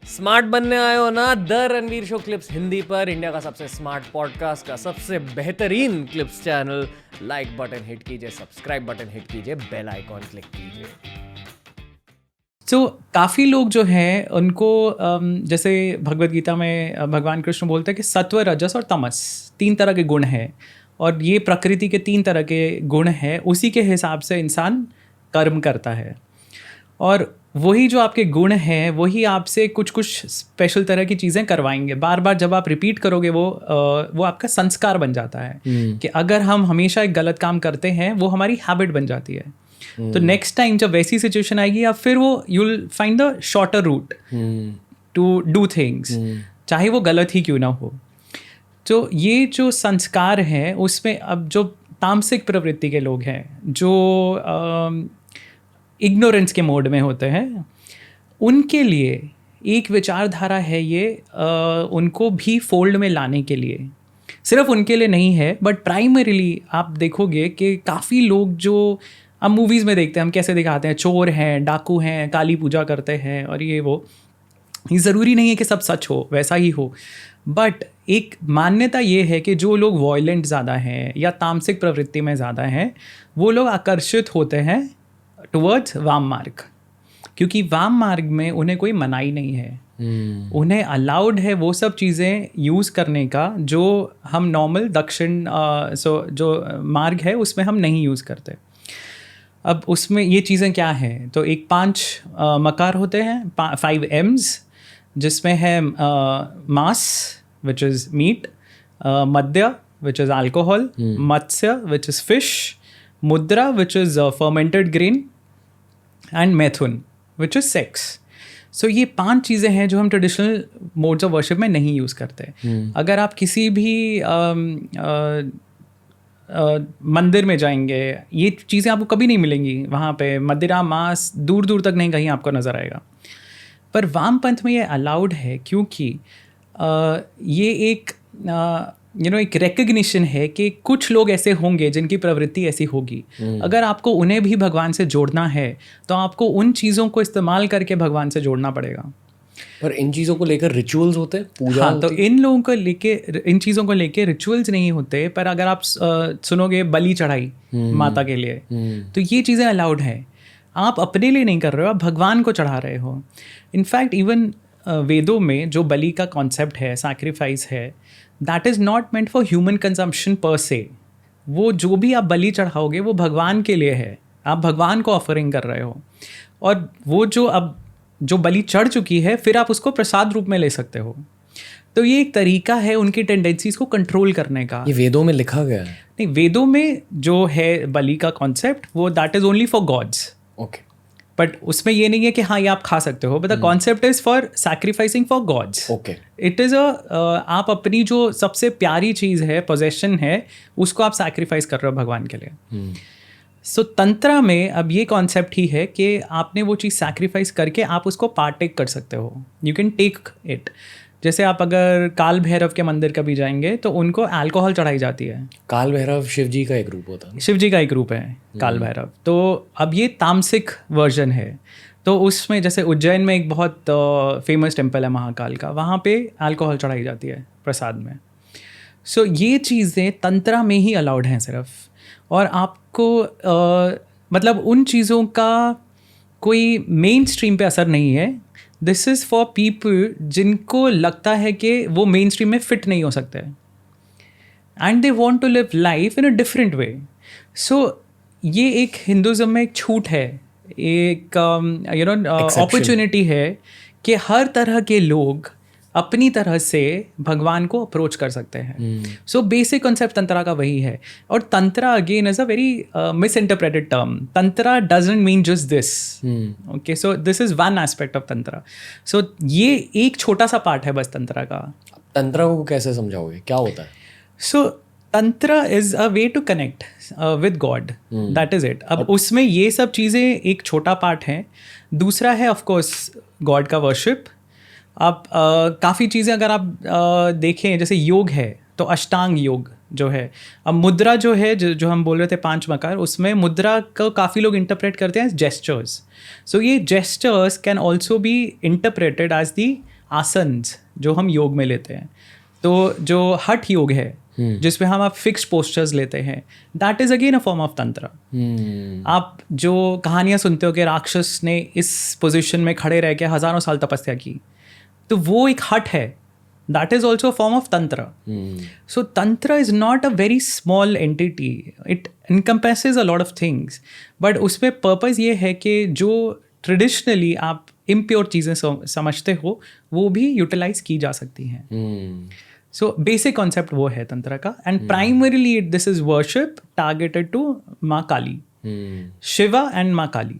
Smart बनने आए हो ना? The Ranveer show clips Hindi पर, इंडिया का सबसे स्मार्ट पॉडकास्ट का सबसे बेहतरीन clips channel. Like button hit कीजिए, सब्सक्राइब बटन हिट कीजिए, बेल आइकॉन क्लिक कीजिए। तो काफ़ी लोग जो हैं उनको जैसे भगवत गीता में भगवान कृष्ण बोलते हैं कि सत्व, रजस और तमस 3 तरह के गुण हैं, और ये प्रकृति के 3 तरह के गुण हैं, उसी के हिसाब से इंसान कर्म करता है। और वही जो आपके गुण हैं वही आपसे कुछ कुछ स्पेशल तरह की चीज़ें करवाएंगे। बार बार जब आप रिपीट करोगे वो आपका संस्कार बन जाता है कि अगर हम हमेशा एक गलत काम करते हैं वो हमारी हैबिट बन जाती है। तो नेक्स्ट टाइम जब वैसी सिचुएशन आएगी या फिर वो you will find the shorter route to do things, चाहे वो गलत ही क्यों ना हो। तो ये जो संस्कार हैं उसमें अब जो तामसिक प्रवृत्ति के लोग हैं, जो इग्नोरेंस के मोड में होते हैं, उनके लिए एक विचारधारा है ये, उनको भी फोल्ड में लाने के लिए। सिर्फ उनके लिए नहीं है, बट प्राइमरीली आप देखोगे कि काफ़ी लोग जो हम मूवीज़ में देखते हैं, हम कैसे दिखाते हैं, चोर हैं, डाकू हैं, काली पूजा करते हैं और ये ज़रूरी नहीं है कि सब सच हो, वैसा ही हो। बट एक मान्यता ये है कि जो लोग वॉयलेंट ज़्यादा हैं या तामसिक प्रवृत्ति में ज़्यादा हैं, वो लोग आकर्षित होते हैं टुवर्ड्स वाम मार्ग, क्योंकि वाम मार्ग में उन्हें कोई मनाही नहीं है। उन्हें अलाउड है वो सब चीज़ें यूज़ करने का जो हम नॉर्मल दक्षिण जो मार्ग है उसमें हम नहीं यूज़ करते। अब उसमें ये चीज़ें क्या हैं, तो एक 5 मकार होते हैं, 5 M's, जिसमें है मांस विच इज़ मीट, मद्य विच इज़ अल्कोहल, मत्स्य विच इज़ फिश, मुद्रा which is fermented grain, and मैथुन विच इज़ सेक्स। सो ये 5 चीज़ें हैं जो हम ट्रेडिशनल मोड्स ऑफ वर्शिप में नहीं यूज़ करते। अगर आप किसी भी मंदिर में जाएंगे, ये चीज़ें आपको कभी नहीं मिलेंगी वहाँ पे। मदिरा, मांस दूर दूर तक नहीं कहीं आपको नज़र आएगा। पर वामपंथ में ये अलाउड है क्योंकि ये एक एक रिकग्निशन है कि कुछ लोग ऐसे होंगे जिनकी प्रवृत्ति ऐसी होगी। अगर आपको उन्हें भी भगवान से जोड़ना है तो आपको उन चीज़ों को इस्तेमाल करके भगवान से जोड़ना पड़ेगा। पर इन चीज़ों को लेकर रिचुअल्स होते हैं, पूजा हाँ, तो इन लोगों को लेके, इन चीज़ों को लेके रिचुअल्स नहीं होते। पर अगर आप सुनोगे बलि चढ़ाई माता के लिए, तो ये चीज़ें अलाउड है। आप अपने लिए नहीं कर रहे हो, आप भगवान को चढ़ा रहे हो। इनफैक्ट इवन वेदों में जो बलि का कॉन्सेप्ट है, सैक्रिफाइस है, that is not meant for human consumption पर से। वो जो भी आप बलि चढ़ाओगे वो भगवान के लिए है, आप भगवान को ऑफरिंग कर रहे हो। और वो जो बलि चढ़ चुकी है, फिर आप उसको प्रसाद रूप में ले सकते हो। तो ये एक तरीका है उनकी टेंडेंसीज को कंट्रोल करने का। ये वेदों में लिखा गया है? नहीं, वेदों में जो है बलि का कॉन्सेप्ट वो that is only for gods. Okay. But उसमें ये नहीं है कि हाँ ये आप खा सकते हो, but the concept is for sacrificing for gods. Okay. It is आप अपनी जो सबसे प्यारी चीज़ है, पोजेशन है, उसको आप सैक्रिफाइस कर रहे हो भगवान के लिए। सो तंत्रा में अब ये कॉन्सेप्ट ही है कि आपने वो चीज़ सैक्रिफाइस करके आप उसको पार्टेक कर सकते हो, यू कैन टेक इट। जैसे आप अगर काल भैरव के मंदिर कभी जाएंगे तो उनको अल्कोहल चढ़ाई जाती है। काल भैरव शिव जी का एक रूप होता है। शिव जी का एक रूप है काल भैरव। तो अब ये तामसिक वर्जन है। तो उसमें जैसे उज्जैन में एक बहुत फेमस टेम्पल है महाकाल का, वहाँ पे अल्कोहल चढ़ाई जाती है प्रसाद में। सो ये चीज़ें तंत्रा में ही अलाउड हैं सिर्फ। और आपको मतलब उन चीज़ों का कोई मेन स्ट्रीम पे असर नहीं है। दिस इज़ फॉर पीपल जिनको लगता है कि वो मेन स्ट्रीम में फिट नहीं हो सकते, and they want to live life in a different way. So ये एक हिंदुज़म में एक छूट है, एक अपॉर्चुनिटी है कि हर तरह के लोग अपनी तरह से भगवान को अप्रोच कर सकते हैं। सो बेसिक कॉन्सेप्ट तंत्रा का वही है। और tantra again is a very misinterpreted term. Tantra doesn't mean just this, okay. So this is one aspect of tantra. सो ये एक छोटा सा पार्ट है बस तंत्रा का। तंत्रा को कैसे समझाओगे, क्या होता है? So tantra is a way to connect with God, that is it. अब उसमें ये सब चीज़ें एक छोटा पार्ट है। दूसरा है ऑफकोर्स गॉड का वर्शिप। अब काफ़ी चीज़ें अगर आप देखें, जैसे योग है तो अष्टांग योग, जो है। अब मुद्रा जो है, जो हम बोल रहे थे 5 मकार, उसमें मुद्रा को काफ़ी लोग इंटरप्रेट करते हैं जेस्चर्स। सो ये gestures can also be interpreted as the asanas जो हम योग में लेते हैं। तो जो हठ योग है जिसमें हम आप फिक्स पोस्चर्स लेते हैं, that is again a form of तंत्र। आप जो कहानियां सुनते हो कि राक्षस ने इस पोजीशन में खड़े रह के हजारों साल तपस्या की, तो वो एक हठ है, that is also a form of tantra. So tantra is not a very small entity, it encompasses a lot of things, but उसमें पर्पज़ ये है कि जो ट्रेडिशनली आप इम्प्योर चीज़ें समझते हो वो भी यूटिलाइज की जा सकती हैं। सो बेसिक कॉन्सेप्ट वो है तंत्र का, and primarily this is worship targeted to Maa Kali, Shiva and माँ काली।